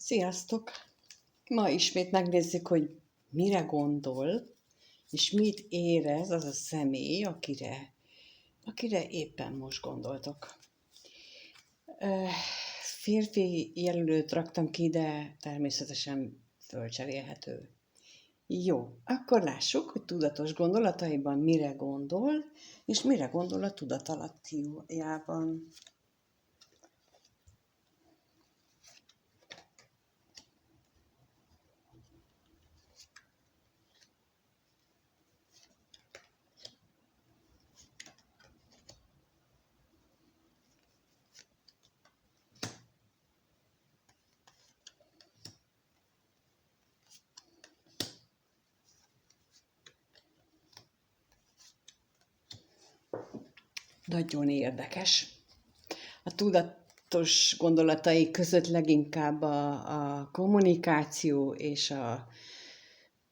Sziasztok! Ma ismét megnézzük, hogy mire gondol, és mit érez az a személy, akire éppen most gondoltok. Férfi jelölőt raktam ki, de természetesen fölcserélhető. Jó, akkor lássuk, hogy tudatos gondolataiban mire gondol, és mire gondol a tudatalattiában. Nagyon érdekes. A tudatos gondolatai között leginkább a kommunikáció és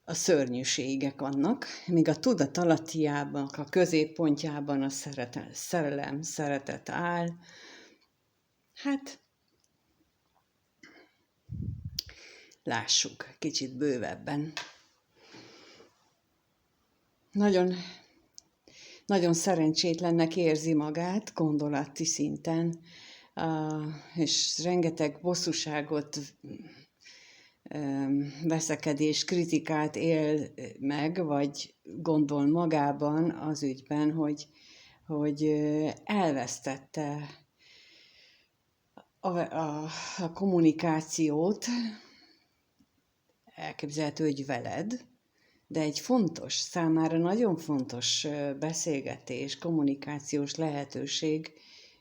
a szörnyűségek vannak, míg a tudatalattiában, a középpontjában a szerelem, szeretet áll. Hát, lássuk kicsit bővebben. Nagyon szerencsétlennek érzi magát gondolati szinten, és rengeteg bosszúságot, veszekedés, kritikát él meg, vagy gondol magában az ügyben, hogy elvesztette a kommunikációt, elképzelhető, hogy veled, de egy fontos, számára nagyon fontos beszélgetés, kommunikációs lehetőség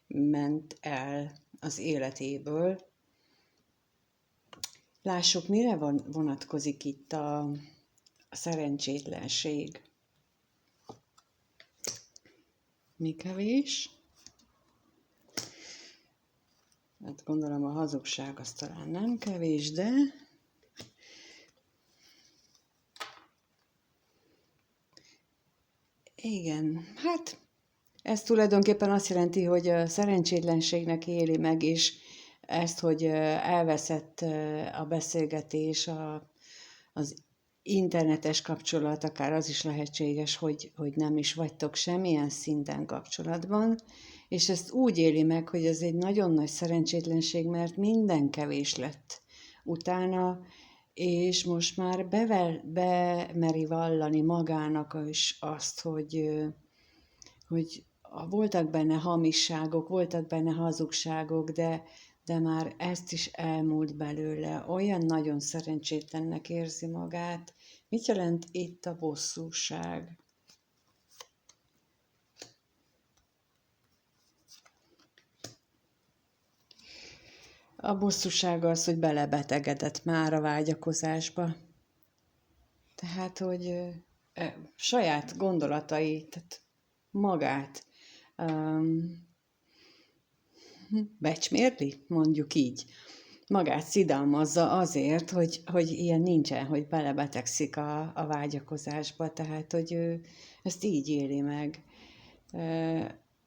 ment el az életéből. Lássuk, mire vonatkozik itt a szerencsétlenség. Mi kevés? Hát gondolom a hazugság az talán nem kevés, de igen, hát ez tulajdonképpen azt jelenti, hogy a szerencsétlenségnek éli meg, és ezt, hogy elveszett a beszélgetés, az internetes kapcsolat, akár az is lehetséges, hogy nem is vagytok semmilyen szinten kapcsolatban, és ezt úgy éli meg, hogy ez egy nagyon nagy szerencsétlenség, mert minden kevés lett utána, és most már bemeri vallani magának is azt, hogy voltak benne hamisságok, voltak benne hazugságok, de már ezt is elmúlt belőle. Olyan nagyon szerencsétlennek érzi magát. Mit jelent itt a bosszúság? A bosszúság az, hogy belebetegedett már a vágyakozásba. Tehát, hogy saját gondolatai, tehát magát becsmérli, mondjuk így. Magát szidalmazza azért, hogy ilyen nincsen, hogy belebetegszik a vágyakozásba, tehát, hogy ő ezt így éli meg.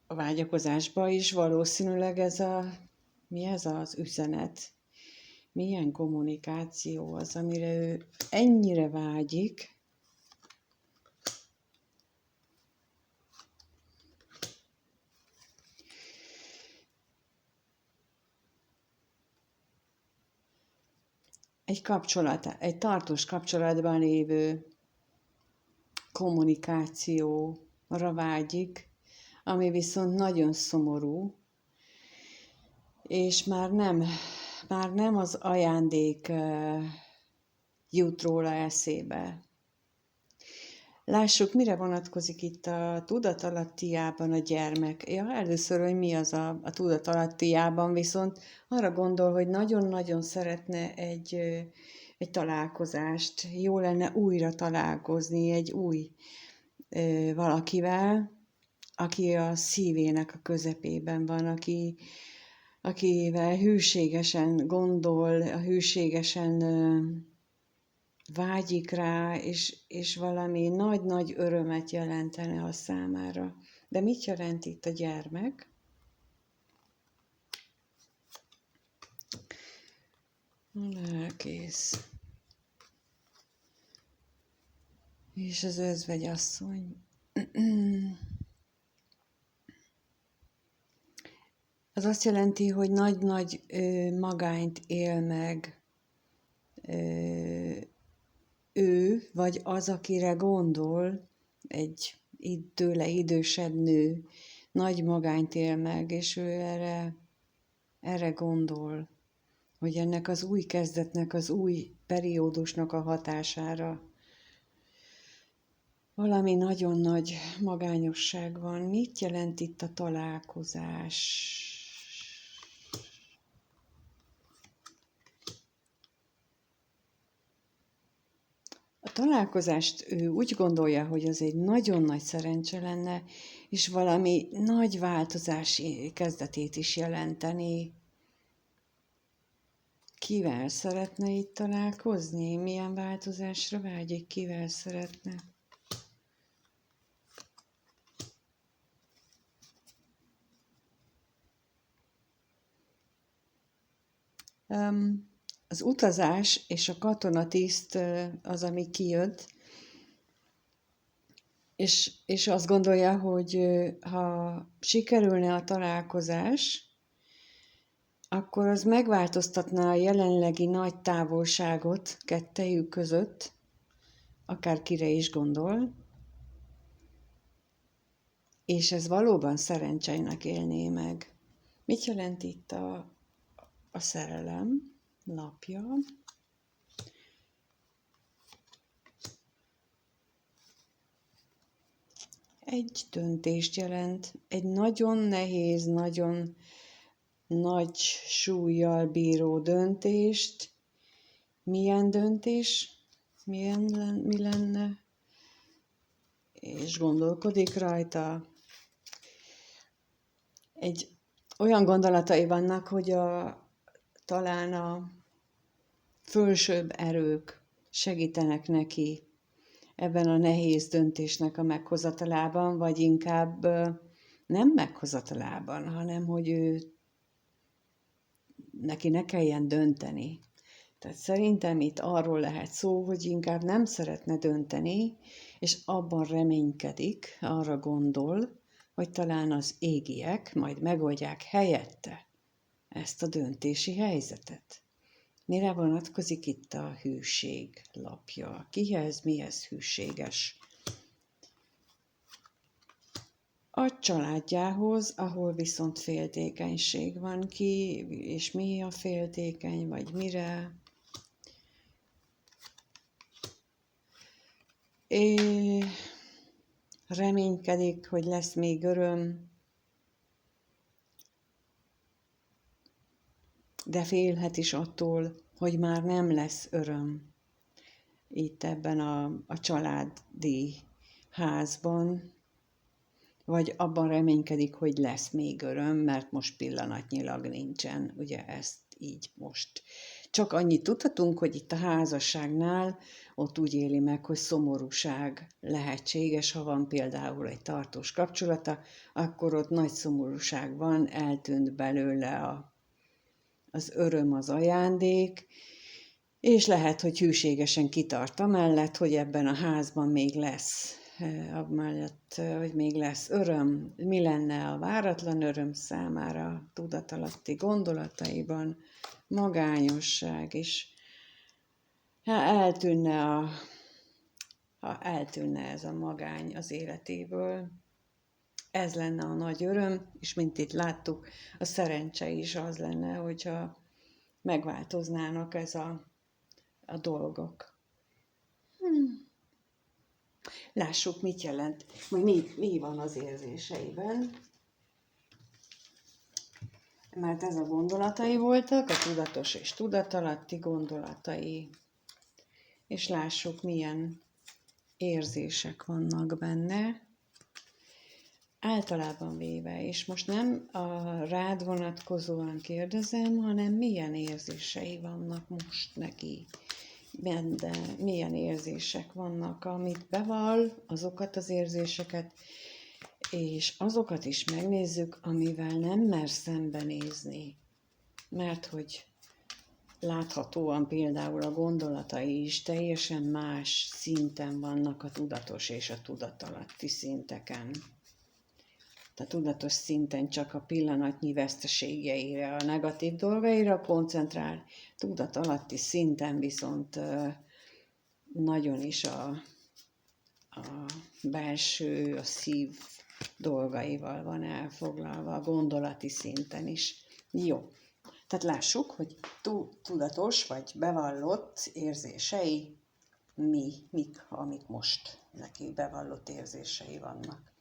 A vágyakozásba is valószínűleg mi ez az üzenet? Milyen kommunikáció az, amire ő ennyire vágyik, egy tartós kapcsolatban lévő kommunikációra vágyik, ami viszont nagyon szomorú, és már nem az ajándék jut róla eszébe. Lássuk, mire vonatkozik itt a tudatalattiában a gyermek. Ja, először, hogy mi az a tudatalattiában, viszont arra gondol, hogy nagyon-nagyon szeretne egy találkozást. Jó lenne újra találkozni egy új valakivel, aki a szívének a közepében van, akivel hűségesen gondol, hűségesen vágyik rá, és valami nagy-nagy örömet jelentene a számára. De mit jelent itt a gyermek? lelkész. És az özvegyasszony. Az azt jelenti, hogy nagy-nagy magányt él meg ő, vagy az, akire gondol, egy tőle idősebb nő, nagy magányt él meg, és ő erre gondol, hogy ennek az új kezdetnek, az új periódusnak a hatására valami nagyon nagy magányosság van. Mit jelent itt a találkozás? A találkozást ő úgy gondolja, hogy az egy nagyon nagy szerencse lenne, és valami nagy változás kezdetét is jelenteni. Kivel szeretne itt találkozni? Milyen változásra vágyik? Kivel szeretne? Az utazás és a katonatiszt az, ami kijött, és azt gondolja, hogy ha sikerülne a találkozás, akkor az megváltoztatná a jelenlegi nagy távolságot kettejük között, akárkire is gondol, és ez valóban szerencsének élné meg. Mit jelent itt a szerelem lapja? Egy döntést jelent, egy nagyon nehéz, nagyon nagy súllyal bíró döntést. Milyen döntés? Mi lenne? És gondolkodik rajta. Egy olyan gondolatai vannak, hogy talán a fölsőbb erők segítenek neki ebben a nehéz döntésnek a meghozatalában, vagy inkább nem meghozatalában, hanem hogy neki ne kelljen dönteni. Tehát szerintem itt arról lehet szó, hogy inkább nem szeretne dönteni, és abban reménykedik, arra gondol, hogy talán az égiek majd megoldják helyette ezt a döntési helyzetet. Mire vonatkozik itt a hűség lapja? Kihez, mihez hűséges? A családjához, ahol viszont féltékenység van. Ki és mi a féltékeny, vagy mire? Reménykedik, hogy lesz még öröm, de félhet is attól, hogy már nem lesz öröm itt ebben a családi házban, vagy abban reménykedik, hogy lesz még öröm, mert most pillanatnyilag nincsen. Ugye ezt így most. Csak annyit tudhatunk, hogy itt a házasságnál ott úgy éli meg, hogy szomorúság lehetséges, ha van például egy tartós kapcsolata, akkor ott nagy szomorúság van, eltűnt belőle az öröm, az ajándék, és lehet, hogy hűségesen kitart amellett, hogy ebben a házban még lesz, amellett, hogy még lesz öröm. Mi lenne a váratlan öröm számára, tudatalatti gondolataiban, magányosság is. Ha eltűnne ez a magány az életéből, ez lenne a nagy öröm, és mint itt láttuk, a szerencse is az lenne, hogyha megváltoznának ez a dolgok. Lássuk, mit jelent, vagy mi van az érzéseiben. Mert ez a gondolatai voltak, a tudatos és tudatalatti gondolatai. És lássuk, milyen érzések vannak benne. Általában véve, és most nem a rád vonatkozóan kérdezem, hanem milyen érzései vannak most neki. De milyen érzések vannak, amit bevall, azokat az érzéseket, és azokat is megnézzük, amivel nem mer szembenézni. Mert hogy láthatóan például a gondolatai is teljesen más szinten vannak a tudatos és a tudatalatti szinteken. A tudatos szinten csak a pillanatnyi veszteségeire, a negatív dolgaira koncentrál, tudatalatti szinten viszont nagyon is a belső, a szív dolgaival van elfoglalva, a gondolati szinten is. Jó. Tehát lássuk, hogy tudatos vagy bevallott érzései mik, amik most neki bevallott érzései vannak.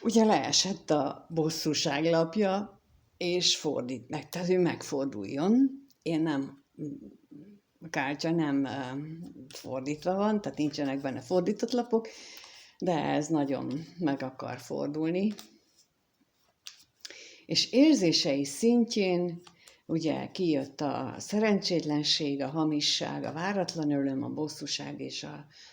Ugye leesett a bosszúság lapja, és fordít meg, tehát ő megforduljon. Én nem, a kártya nem fordítva van, tehát nincsenek benne fordított lapok, de ez nagyon meg akar fordulni. És érzései szintjén ugye kijött a szerencsétlenség, a hamisság, a váratlan öröm, a bosszúság és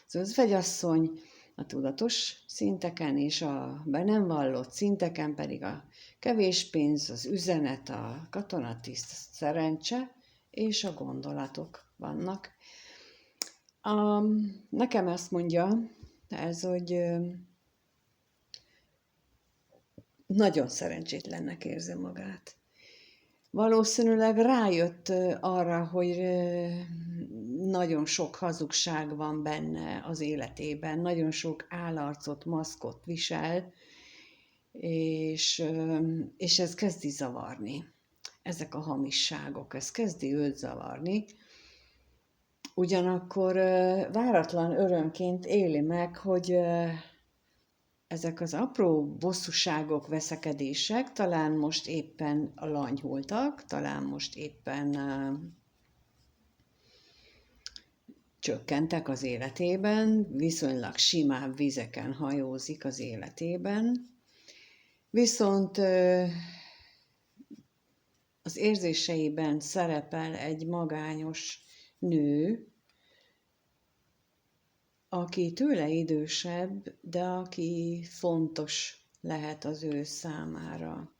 az özvegyasszony, a tudatos szinteken, és a be nem vallott szinteken pedig a kevés pénz, az üzenet, a katonatiszt, szerencse és a gondolatok vannak. Nekem azt mondja ez, hogy nagyon szerencsétlennek érzi magát. Valószínűleg rájött arra, hogy nagyon sok hazugság van benne az életében, nagyon sok állarcot, maszkot visel, és ez kezdi zavarni. Ezek a hamisságok, ez kezdi őt zavarni. Ugyanakkor váratlan örömként éli meg, hogy ezek az apró bosszúságok, veszekedések talán most éppen lanyhultak, talán most éppen csökkentek az életében, viszonylag simább vizeken hajózik az életében, viszont az érzéseiben szerepel egy magányos nő, aki tőle idősebb, de aki fontos lehet az ő számára.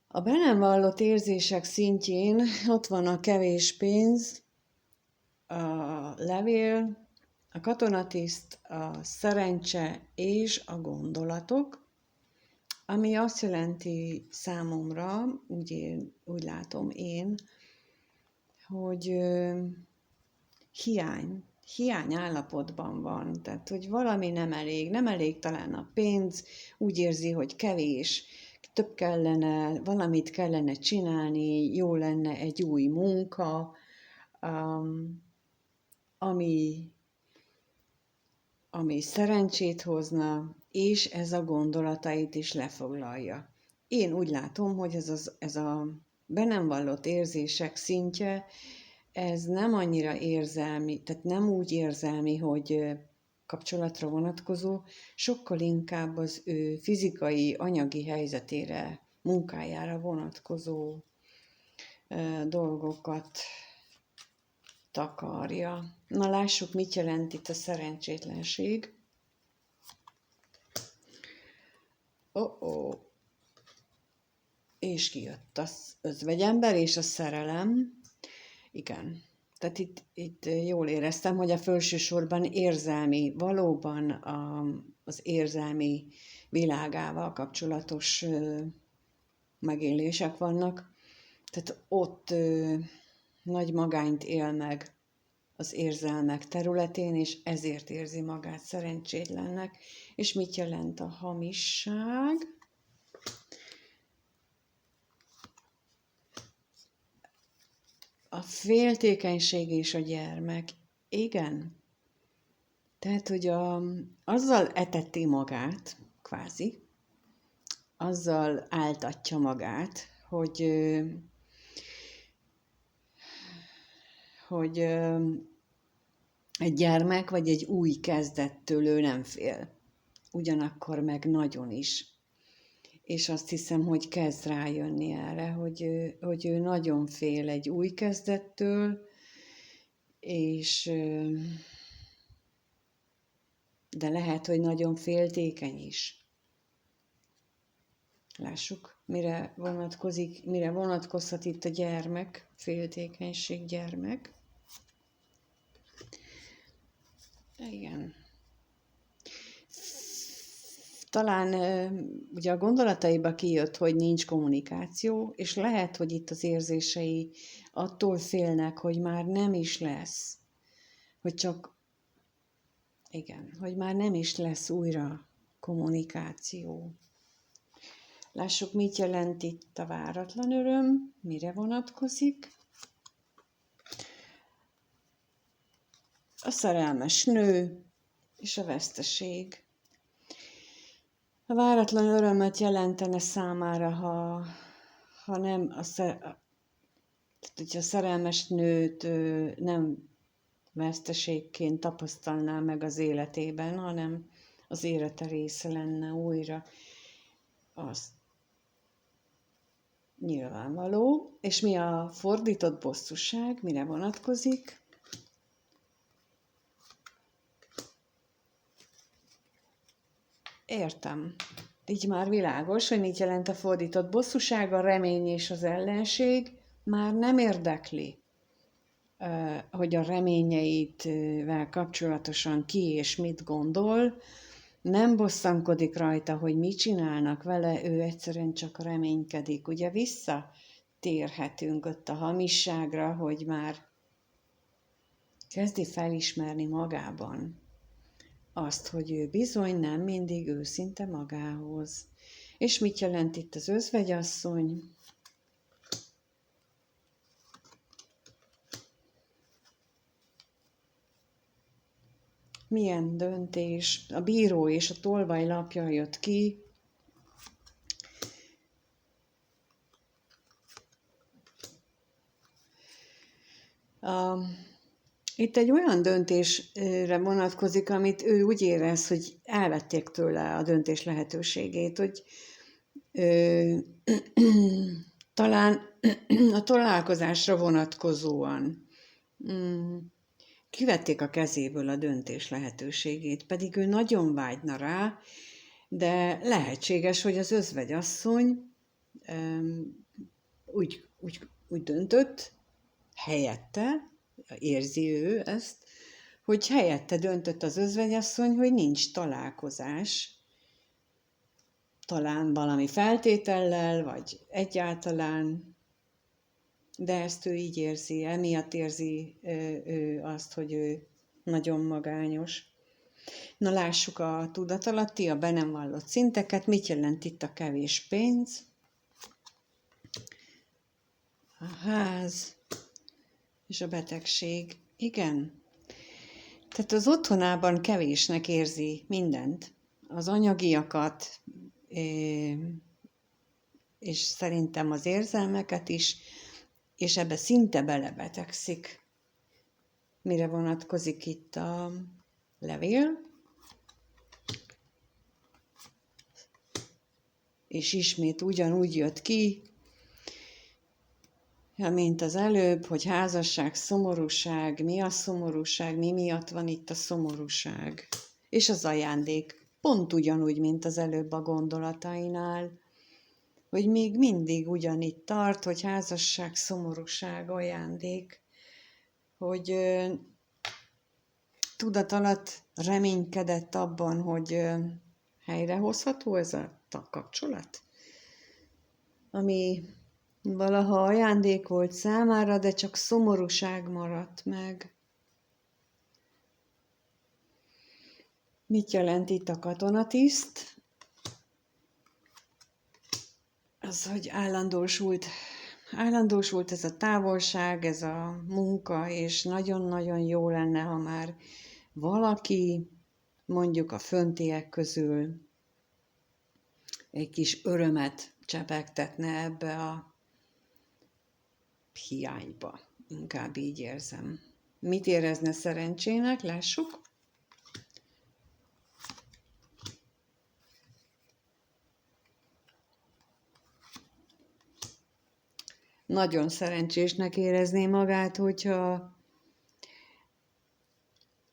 A be nem vallott érzések szintjén ott van a kevés pénz, a levél, a katonatiszt, a szerencse és a gondolatok, ami azt jelenti számomra, úgy látom én, hogy hiány állapotban van, tehát hogy valami nem elég talán a pénz, úgy érzi, hogy kevés, több kellene, valamit kellene csinálni, jó lenne egy új munka, ami szerencsét hozna, és ez a gondolatait is lefoglalja. Én úgy látom, hogy ez a be nem vallott érzések szintje, ez nem annyira érzelmi, tehát nem úgy érzelmi, hogy kapcsolatra vonatkozó, sokkal inkább az ő fizikai, anyagi helyzetére, munkájára vonatkozó dolgokat takarja. Na lássuk, mit jelent itt a szerencsétlenség. És kijött az özvegyember és a szerelem. Igen. Tehát itt jól éreztem, hogy a felsősorban érzelmi, valóban az érzelmi világával kapcsolatos megélések vannak. Tehát ott nagy magányt él meg az érzelmek területén, és ezért érzi magát szerencsétlennek. És mit jelent a hamisság? A féltékenység és a gyermek. Igen. Tehát, hogy azzal eteti magát, kvázi, azzal áltatja magát, hogy egy gyermek vagy egy új kezdettől ő nem fél. Ugyanakkor meg nagyon is. És azt hiszem, hogy kezd rájönni erre, hogy ő nagyon fél egy új kezdettől, és de lehet, hogy nagyon féltékeny is. Lássuk, mire vonatkozhat itt a gyermek, féltékenység gyermek. Igen. Talán ugye a gondolataiba kijött, hogy nincs kommunikáció, és lehet, hogy itt az érzései attól félnek, hogy már nem is lesz. Hogy már nem is lesz újra kommunikáció. Lássuk, mit jelent itt a váratlan öröm, mire vonatkozik. A szerelmes nő és a veszteség. A váratlan örömet jelentene számára, ha nem hogyha a szerelmes nőt nem veszteségként tapasztalná meg az életében, hanem az élete része lenne újra. Az nyilvánvaló. És mi a fordított bosszúság? Mire vonatkozik? Értem. Így már világos, hogy mit jelent a fordított bosszúság, a remény és az ellenség már nem érdekli, hogy a reményeivel kapcsolatosan ki és mit gondol, nem bosszankodik rajta, hogy mit csinálnak vele, ő egyszerűen csak reménykedik. Ugye visszatérhetünk ott a hamisságra, hogy már kezdi felismerni magában azt, hogy ő bizony nem mindig őszinte magához. És mit jelent itt az özvegyasszony? Milyen döntés? A bíró és a tolvaj lapja jött ki. Itt egy olyan döntésre vonatkozik, amit ő úgy érez, hogy elvették tőle a döntés lehetőségét, hogy talán a találkozásra vonatkozóan kivették a kezéből a döntés lehetőségét, pedig ő nagyon vágyna rá, de lehetséges, hogy az özvegyasszony úgy döntött, helyette, érzi ő ezt, hogy helyette döntött az özvegyasszony, hogy nincs találkozás, talán valami feltétellel, vagy egyáltalán, de ezt ő így érzi, emiatt érzi ő azt, hogy ő nagyon magányos. Na lássuk a tudatalatti, a be nem vallott szinteket. Mit jelent itt a kevés pénz? A ház és a betegség. Igen. Tehát az otthonában kevésnek érzi mindent. Az anyagiakat, és szerintem az érzelmeket is, és ebbe szinte belebetegszik. Mire vonatkozik itt a levél? És ismét ugyanúgy jött ki, mint az előbb, hogy házasság, szomorúság, mi a szomorúság, mi miatt van itt a szomorúság. És az ajándék pont ugyanúgy, mint az előbb a gondolatainál, hogy még mindig ugyanitt tart, hogy házasság, szomorúság, ajándék, hogy tudat alatt reménykedett abban, hogy helyrehozható ez a kapcsolat, ami valaha ajándék volt számára, de csak szomorúság maradt meg. Mit jelent itt a katonatiszt? Az, hogy állandósult ez a távolság, ez a munka, és nagyon-nagyon jó lenne, ha már valaki, mondjuk a föntiek közül egy kis örömet csepegtetne ebbe a hiányba. Inkább így érzem. Mit érezne szerencsének? Lássuk. Nagyon szerencsésnek érezné magát, hogyha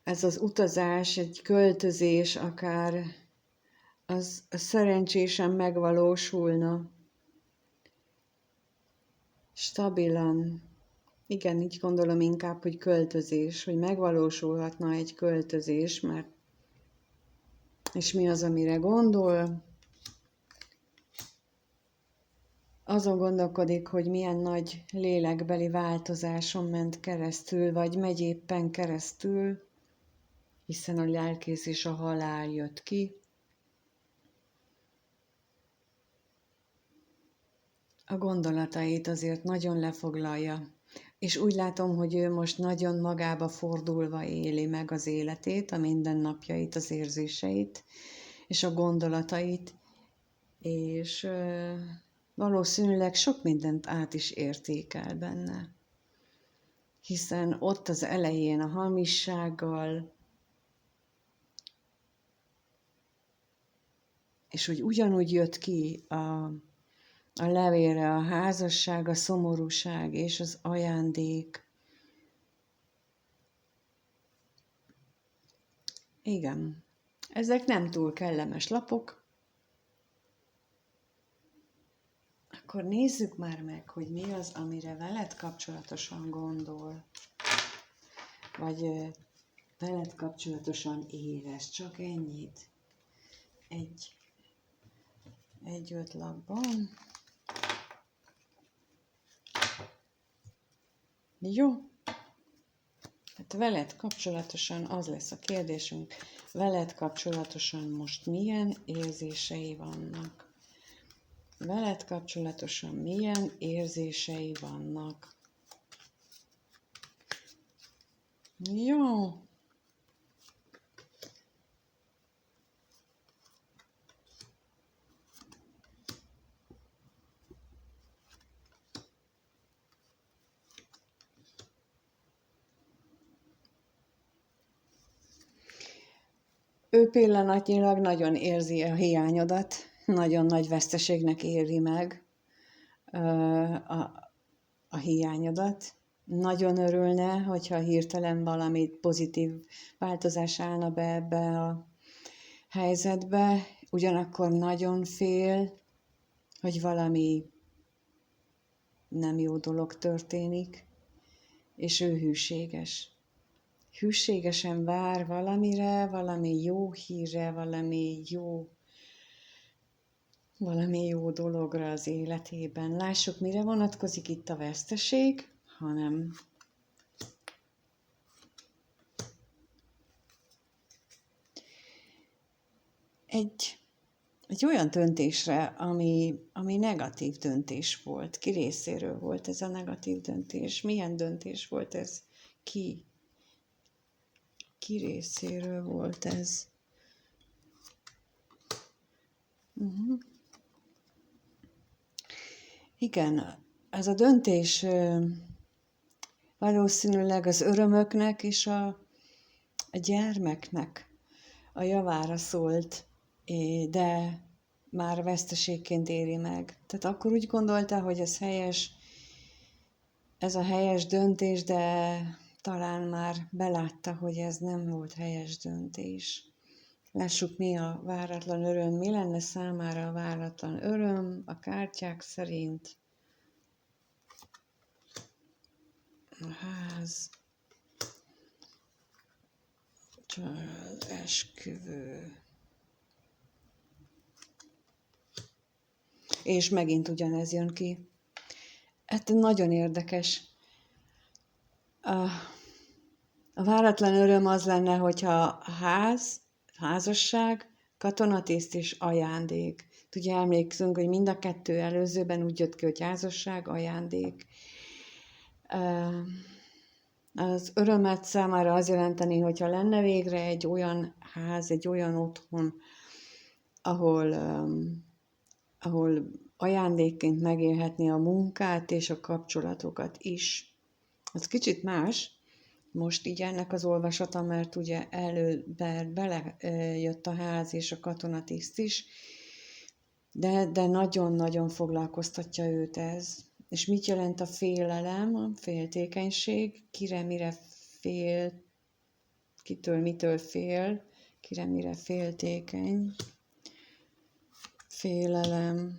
ez az utazás, egy költözés akár, az szerencsésen megvalósulna. Stabilan. Igen, így gondolom inkább, hogy költözés, hogy megvalósulhatna egy költözés, mert és mi az, amire gondol? Azon gondolkodik, hogy milyen nagy lélekbeli változáson ment keresztül, vagy megy éppen keresztül, hiszen a lelkész és a halál jött ki. A gondolatait azért nagyon lefoglalja, és úgy látom, hogy ő most nagyon magába fordulva éli meg az életét, a mindennapjait, az érzéseit, és a gondolatait, és valószínűleg sok mindent át is értékel benne. Hiszen ott az elején a hamissággal, és hogy ugyanúgy jött ki a levélre a házasság, a szomorúság és az ajándék. Igen, ezek nem túl kellemes lapok. Akkor nézzük már meg, hogy mi az, amire veled kapcsolatosan gondol. Vagy veled kapcsolatosan érez. Csak ennyit. Egy-öt lapban. Jó. Hát veled kapcsolatosan az lesz a kérdésünk, veled kapcsolatosan most milyen érzései vannak? Veled kapcsolatosan milyen érzései vannak? Jó. Ő pillanatnyilag nagyon érzi a hiányodat, nagyon nagy veszteségnek éri meg a hiányodat. Nagyon örülne, hogyha hirtelen valami pozitív változás állna be ebbe a helyzetbe, ugyanakkor nagyon fél, hogy valami nem jó dolog történik, és ő hűséges. Hűségesen vár valamire, valami jó hírre, valami jó dologra az életében. Lássuk, mire vonatkozik itt a veszteség, hanem egy olyan döntésre, ami negatív döntés volt. Ki részéről volt ez a negatív döntés? Milyen döntés volt ez? Ki részéről volt ez? Igen, ez a döntés valószínűleg az örömöknek és a gyermeknek a javára szólt, de már veszteségként éri meg. Tehát akkor úgy gondolta, hogy ez helyes, ez a helyes döntés, de talán már belátta, hogy ez nem volt helyes döntés. Lássuk, mi a váratlan öröm, mi lenne számára a váratlan öröm a kártyák szerint. A ház, család, esküvő. És megint ugyanez jön ki. Hát nagyon érdekes. A váratlan öröm az lenne, hogyha házasság, katonatiszt és ajándék. Ugye emlékszünk, hogy mind a kettő előzőben úgy jött ki, hogy házasság, ajándék. Az örömet számára az jelenteni, hogyha lenne végre egy olyan ház, egy olyan otthon, ahol ahol ajándékként megélhetni a munkát és a kapcsolatokat is. Az kicsit más, most így ennek az olvasata, mert ugye előbb belejött a ház és a katonatiszt is, de nagyon-nagyon foglalkoztatja őt ez. És mit jelent a félelem, a féltékenység, kire mire fél, kitől mitől fél, kire mire féltékeny, félelem.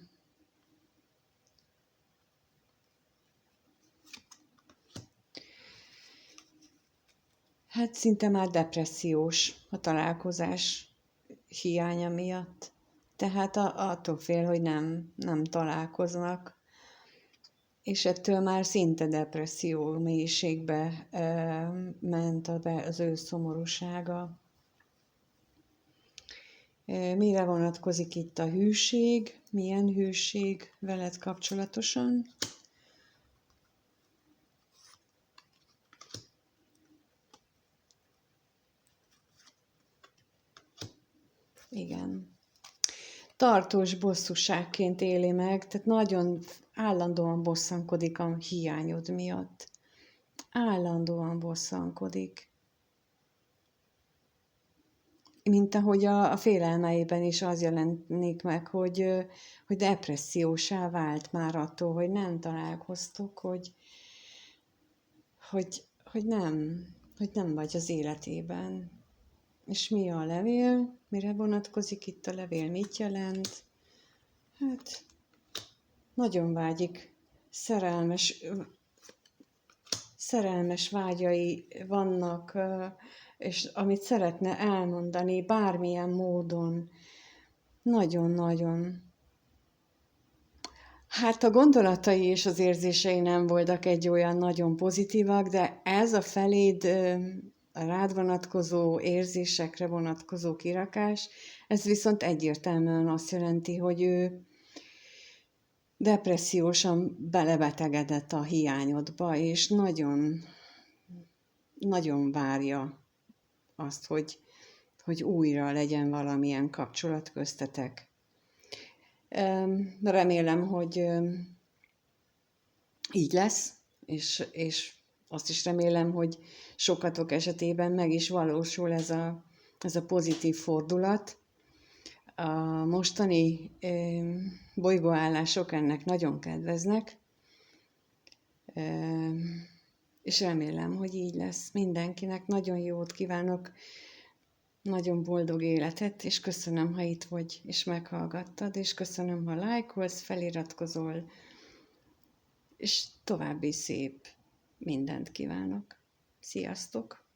Hát szinte már depressziós a találkozás hiánya miatt. Tehát attól fél, hogy nem találkoznak, és ettől már szinte depresszió mélységbe ment az ő szomorúsága. Mire vonatkozik itt a hűség? Milyen hűség veled kapcsolatosan? Igen. Tartós bosszúságként éli meg, tehát nagyon állandóan bosszankodik a hiányod miatt. Állandóan bosszankodik. Mint ahogy a félelmeiben is az jelenik meg, hogy depressziósá vált már attól, hogy nem találkoztok, hogy nem vagy az életében. És mi a levél? Mire vonatkozik itt a levél? Mit jelent? Hát, nagyon vágyik. Szerelmes vágyai vannak, és amit szeretne elmondani bármilyen módon. Nagyon-nagyon. Hát a gondolatai és az érzései nem voltak egy olyan nagyon pozitívak, de ez a feléd a rád vonatkozó érzésekre vonatkozó kirakás, ez viszont egyértelműen azt jelenti, hogy ő depressziósan belebetegedett a hiányodba, és nagyon, nagyon várja azt, hogy újra legyen valamilyen kapcsolat köztetek. Remélem, hogy így lesz, és azt is remélem, hogy sokatok esetében meg is valósul ez a pozitív fordulat. A mostani bolygóállások ennek nagyon kedveznek, és remélem, hogy így lesz. Mindenkinek nagyon jót kívánok, nagyon boldog életet, és köszönöm, ha itt vagy, és meghallgattad, és köszönöm, ha lájkolsz, feliratkozol, és további szép mindent kívánok. Sziasztok!